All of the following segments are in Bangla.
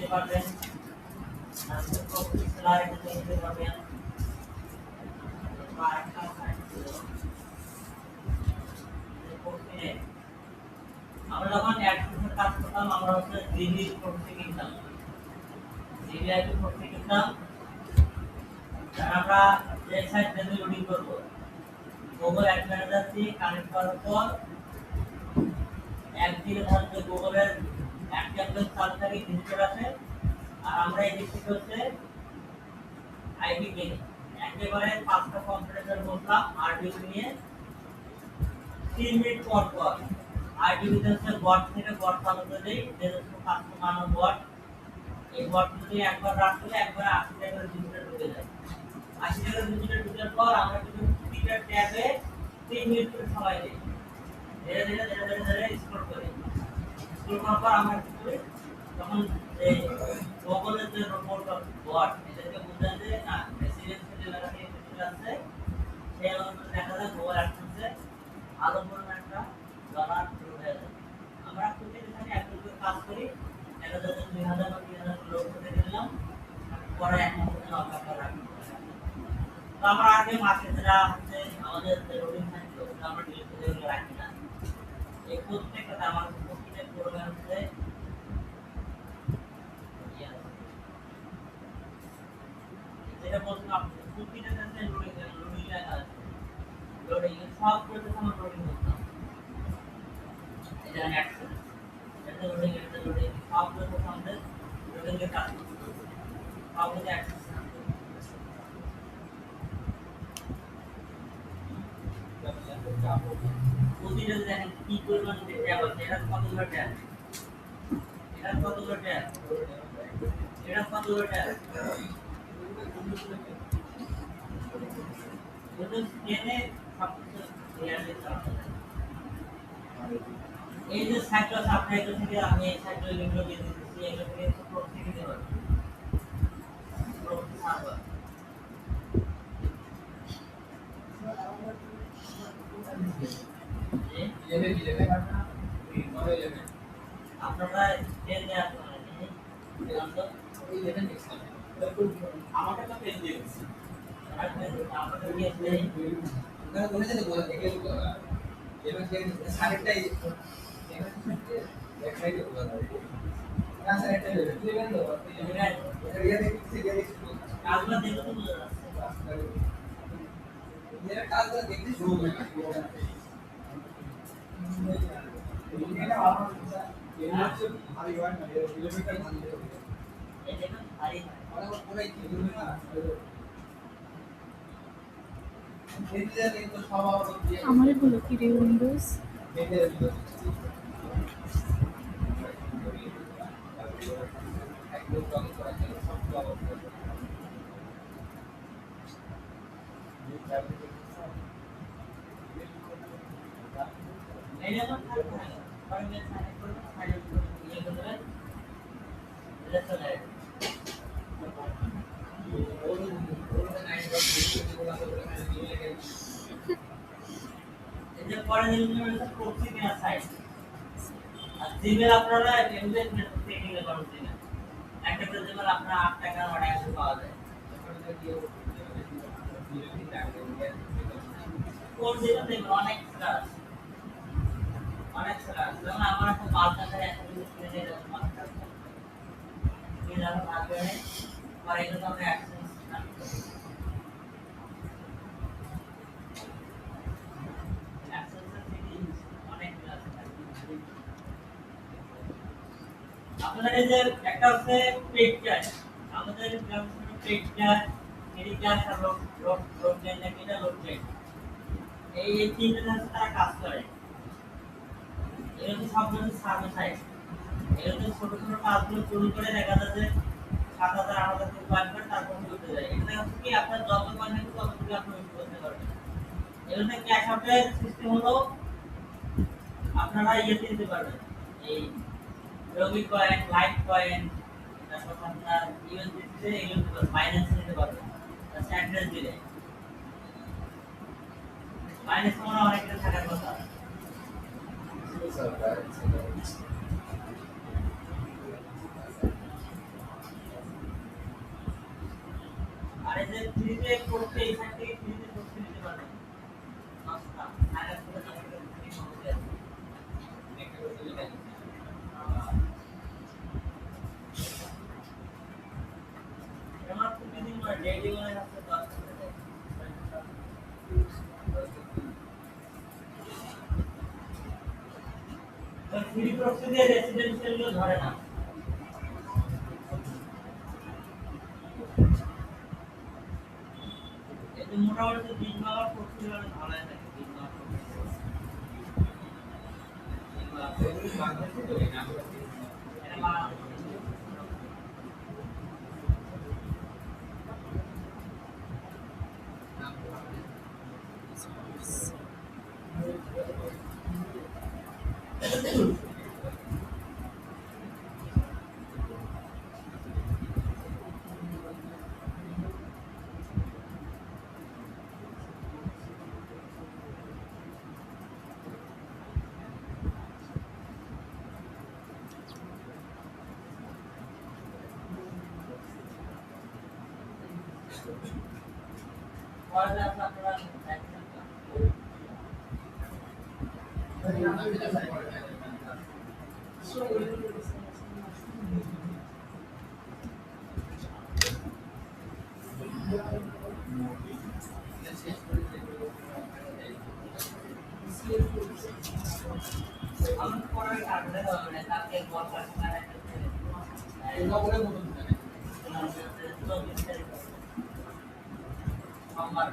দিতে পারবেন, তারপরে প্রফিট সেলার এখানে দিতে পারবেন। আরেকটা সাইট ছিল প্রফিট, আমরা যখন অ্যাডসেন্সের কাজ করতাম আমরা হচ্ছে জিবি প্রফিট কিনতাম, জিবি আইপি প্রফিট কিনতাম। আমরা যে সাইট থেকে লোডিং করব গুগল অ্যাড ম্যানেজার দিয়ে কানেক্ট করার পর একদিকে ধরতে গুগলের অ্যাপ্লিকেশন চালু থাকে ভিজিটর আছে, আর আমরা এই দিক থেকে হচ্ছে আইপি কিনি। একেবারে 5টা কম্পিউটার বললাম আরডিবি নিয়ে 3 মিনিট পর পর আরডিবিতে হচ্ছে বট থেকে বট চালু করে দেই, যে হচ্ছে কাস্টমার বট। এই বট যদি একবার রান করলে একবার 80 টাকার ভিজিটর ঢুকে যায়। 80 টাকার ভিজিটর ঢুকার পর আমরা কিন্তু ফিচার ট্যাবে 3 মিনিট করে সময় দিই, ধীরে ধীরে ধীরে ধীরে ধীরে স্ক্রল করি। স্ক্রল করার পর আমরা কি করি, তখন এই গুগলের যে রোবট বট এটাকে বোঝায় যে না রেসিডেন্সিয়াল এলাকা থেকে ভিজিটর আসছে, সেই অনুযায়ী দেখা যায় গুগল অ্যাডসেন্সে আরো বড় একটা ডলার শুরু হয়ে যায়। আমরা প্রতিদিন এখানে একটু করে কাজ করি, দেখা যায় যে 2000 বা 3000 লোক করে দিলাম, পরে এক মাসের জন্য অপেক্ষা রাখি। তো আমরা আগে মাসে যারা হচ্ছে আমাদের যে রুটিন থাকতো ওটা আমরা ডিলিট করে দিয়ে রাখি না। এই প্রত্যেকটা আমার প্রত্যেকটা প্রোগ্রাম হচ্ছে যেটা বলছিলাম আপনি প্রতিটা কাছে লোডিং লেখা আছে, লোডিং সব করতে আমরা লোডিং করতাম। এটা অ্যাকশন, এটা লোডিং সব করতে আমাদের লোডিং এর কাজ, সব হচ্ছে অ্যাকশন। প্রতিটা দেখেন কি পরিমাণ ট্যাব আছে, এটা কতগুলো ট্যাব, এটা কতগুলো ট্যাব, এটা কতগুলো ট্যাব, এই যে সাইটটা আপনি এটা থেকে আমি এই সাইটটা লিখে দিয়ে দিচ্ছি, এটা থেকে প্রত্যেক দিতে পারবেন প্রত্যেক সার্ভার। আপনারা পেন দেয়া আমাকে তো পেন দিয়েছে, আপনাদের কি আছে না কোনে যেতে বলা দেখে এবং সাইডটাই এক সাইডে বলা না সাইডটা দিবেন তো এটা দেখতে কাজটা দেখতে তো বোঝা যাচ্ছে, এর কাজটা দেখতে শুরু হয় এটা আমার এটা হচ্ছে ভারী হয় না, কিলোমিটার ভারী হবে, এই দেখুন ভারী অনেক পুরাই কিলোমিটার আমার বলো কি রে উইন্ডোজ পরে দিলে প্রক্সি কিনা সাইট আর জিমেল আপনারা এমবেড টেকনিক্যাল করতে দিন, একটা করে জিমেল আপনারা 8 টাকা 9 টাকা পাওয়া যায়। কোন জিমেল দেখুন অনেক স্টার, অনেক স্টার, যেমন আমার একটা বালকাতে একটা জিনিস কিনে নিয়ে যাবো মার্কেট এই যাবো মার্কেটে, পরে এটা আমরা অ্যাকসেস আপনাদের এই যে একটা হচ্ছে পেজ ক্যাশ, আমাদের গ্রামের পেজ ক্যাশ, এডি ক্যাশ আর লোড লাইন নাকি এটা লোড লাইন, এই তিনটা হচ্ছে তারা কাজ করে। এগুলো সব হচ্ছে সার্ভিস সাইট, এগুলো ছোট ছোট কাজগুলো শুরু করে দেখা যাচ্ছে 7,000 8,000 টাকা পার করে তারপর করতে যায়। এটা হচ্ছে কি আপনার যত পয়েন্ট আছে তত টাকা আপনি ইউজ করতে পারবেন। এগুলো ক্যাশ আউটের সিস্টেম হলো আপনারা ইয়েতে দিতে পারবেন, এই রবি কয়েন, লাইট কয়েন, তারপর আপনার ইউএসডিতে এগুলো ফাইন্যান্স নিতে পারবেন, আচ্ছা অ্যাড্রেস দিলে ফাইন্যান্স মানে অনেকটা থাকার কথা। ফ্রিতে করতে এখান থেকে ফ্রিতে করতে দিতে পারবেন নকশা সারা পুরো নকশা ফ্রি হবে একটা করতে দিবেন আমার প্রতিদিন ডেইলি মনে হচ্ছে 10 টাকা ফ্রি প্রক্সি দিয়ে রেসিডেন্সিয়াল গুলো ধরে না এতে মোটামুটি 3 মাস প্রক্সি হলে ভালো থাকে 3 মাস এটা বাংলাদেশ পরে আপনারা আমি পরে কাটলে হবে তাকে বল কাটতে এটা বলে বলুন আমার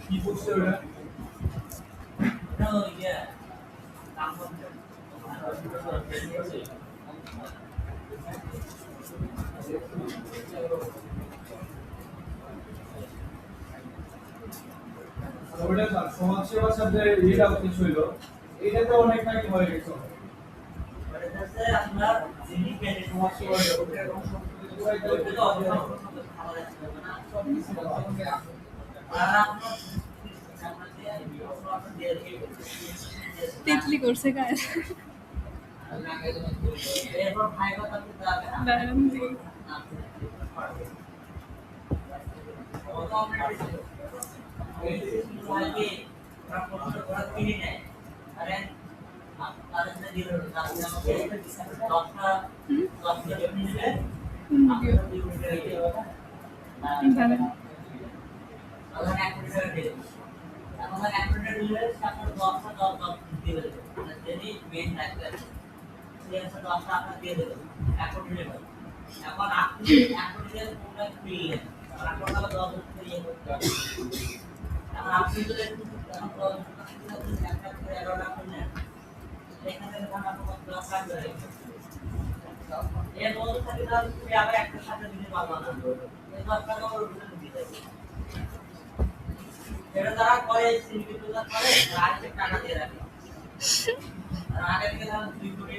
কি করছে ওরা No, yeah. ওটা সমাজসেবার সাথে এটা কিছু হইলো এটাতে অনেক নাকি হয়ে গেছে আপনার ইন্ডিপেন্ডেন্ট সমাজসেবার তিতলি করছে কাজ এরপর ভাইবা তাকে দারুণ জি দারুণ এখন আপনি ফিরলেন এখন আপনি যদি এর মধ্যে থেকে তুমি আবার একটা সাথে দিতে পারবো না এই 10 টাকা করে দিতে হবে এটা তারা করে সিন্ডিকেট করে আগে টাকা দিয়ে রাখে আর আগে থেকে তারা 2 কোটি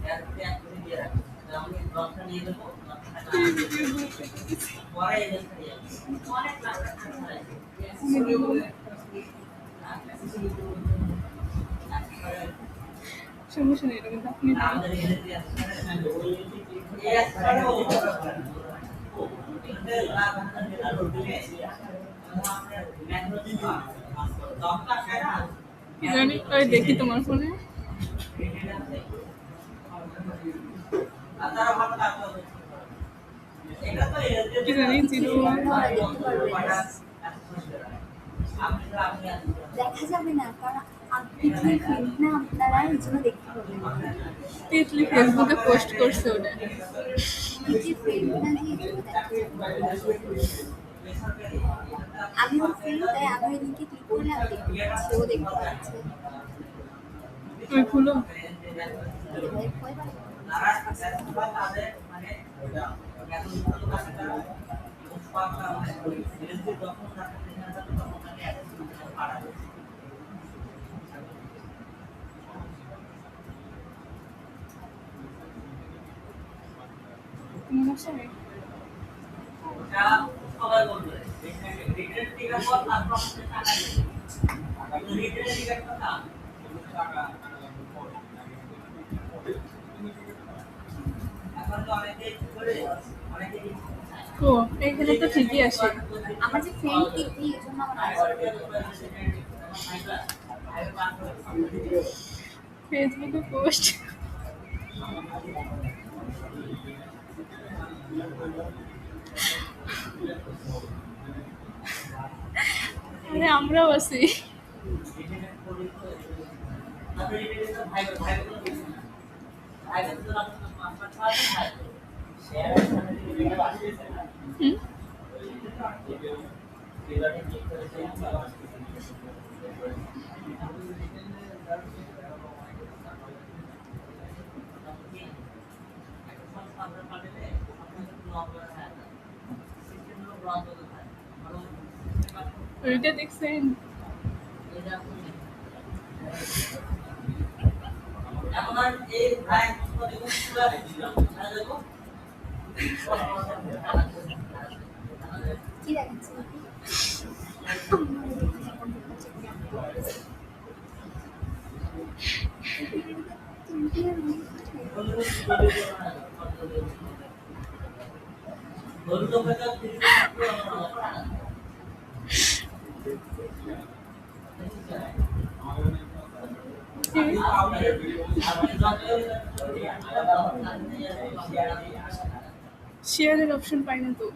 1 কোটি দিয়ে রাখে আমি 10টা নিয়ে দেবো 10 টাকা পরে এই দেশটা নিয়ে অনেক টাকা সমস্যা নেই এরকম আপনি আমাদের এজেন্সি কি জানি ওই দেখি তোমার ফোনে কি জানি 01 দেখা যাবে না কারণ তিতলি ফিল্ম না আপনারা এই জন্য দেখতে পাবেন তিতলি ফেসবুকে পোস্ট করছে ওটা তিতলি ফিল্ম না দিয়ে এই জন্য দেখা যাবে আমি ওর ফিল্ম তাই আমি ওই লিঙ্কে ক্লিক করলে আমি দেখতে পাচ্ছি ও দেখতে পাচ্ছে ওই খুলো এভাবে ভয় পাবে তারা ব্যস্ততা তাদের মানে এত উন্নত কাছে তারা উৎপাদন মানে বিরোধী যখন তাদের যেখানে থাকে তখন তাকে এত পারা যায় তোমার আছে ওটা সবাই বলবে রিটেল টিকার পর তারপর আমাদের টাকা দিবে রিটেল টিকারটা না এখন তো অনেকে কি করে অনেকে ও এখানে তো ঠিকই আসে আমার যে ফ্রেন্ড তিতলি এই জন্য আমার আছে। ফেসবুকে পোস্ট আরে আমরাও আছি হুম ওইটা দেখছেন এখন আর এই ভাই দেখো কি দেখাচ্ছে শেয়ারের অপশন পাই না তো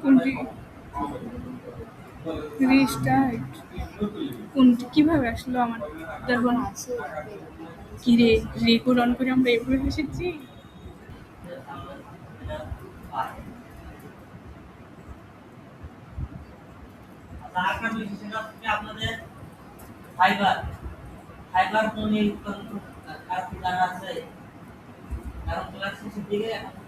কোনটি রিস্টার্ট কোনটি কিভাবে আসলো আমার দেখো না আছে কি রে রেকর্ড অন করে আমরা এভাবে এসেছি আপনাদের ফাইবার ফাইবার ফোনে যারা আছে কারণ ক্লাস শেষের দিকে এখন